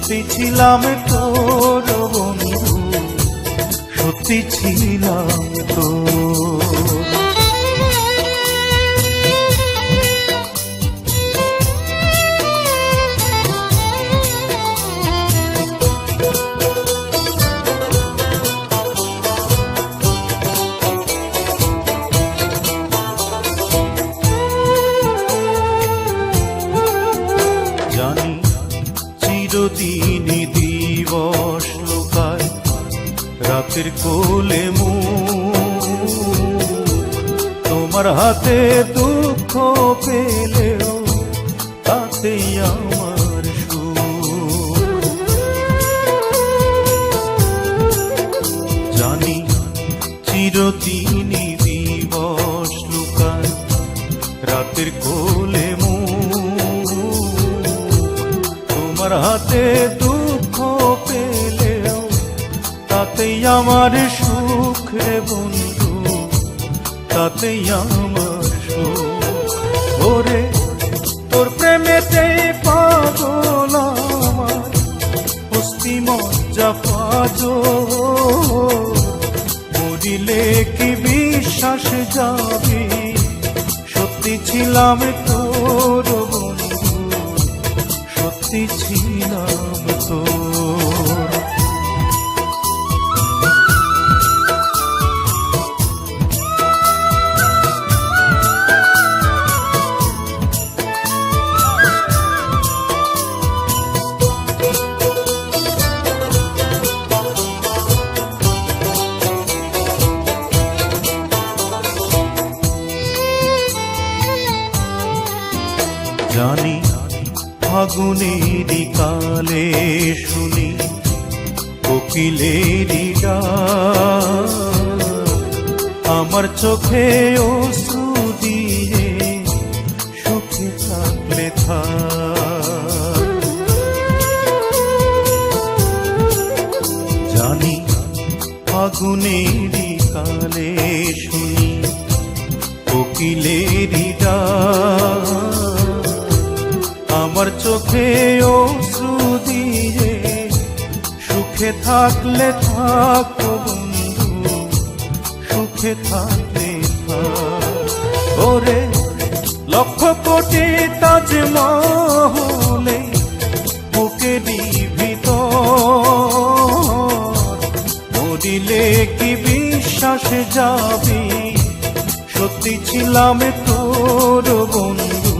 সত্যি ছিলাম তোর বন্ধু, সত্যি ছিলাম তোর। জানি চিরদিনই দিবস লুকায় রাতের কোলে তোমার হাতে দুঃখ পেলেও তাতেই আমার সুখ। জানি চিরদিনই দিবস লুকায় রাতের কোলে তোমার হাতে দুঃখ পেলেও তাতেই আমার সুখ রে বন্ধু, তাতেই আমার সুখ। ওরে তোর প্রেমেতে পাগল আমার হস্তি মজ্জা পাজ, মরিলে কি বিশ্বাস যাবে সত্যি ছিলাম তোর বন্ধু, সত্যি ছিলাম তোর। জানি ফাগুনেরই কালে শুনি কোকিলেরই ডাক, আমার চোখে অশ্রু দিয়ে সুখে থাকলে থাক। জানি ফাগুনেরই কালে শুনি কোকিলেরই ডাক, আমার চোখে অশ্রু দিয়ে সুখে থাকলে থাক বন্ধু, সুখে থাকলে থাক। ওরে লক্ষ কোটি তাজমহলে বুকেরই ভিতর, মরিলে কি বিশ্বাস যাবে সত্যি ছিলাম তোর বন্ধু,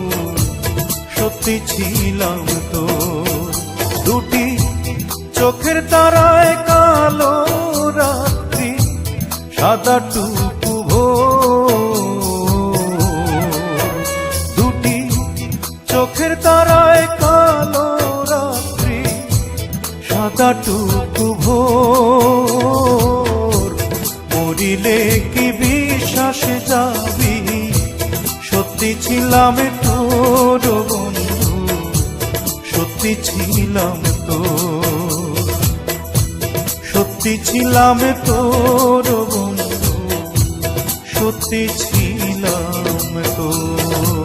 সত্যি ছিলাম তোর। দুটি চোখের তারায় কালো রাত্রি সাদা টুকু ভোর, দুটি চোখের তারায় কালো রাত্রি সাদা টুকু ভোর, মরিলে কি বিশ্বাস যাবি সত্যি ছিলাম তোর বন্ধু, সত্যি ছিলাম তোর, সত্যি ছিলাম তোর বন্ধু, সত্যি ছিলাম তোর।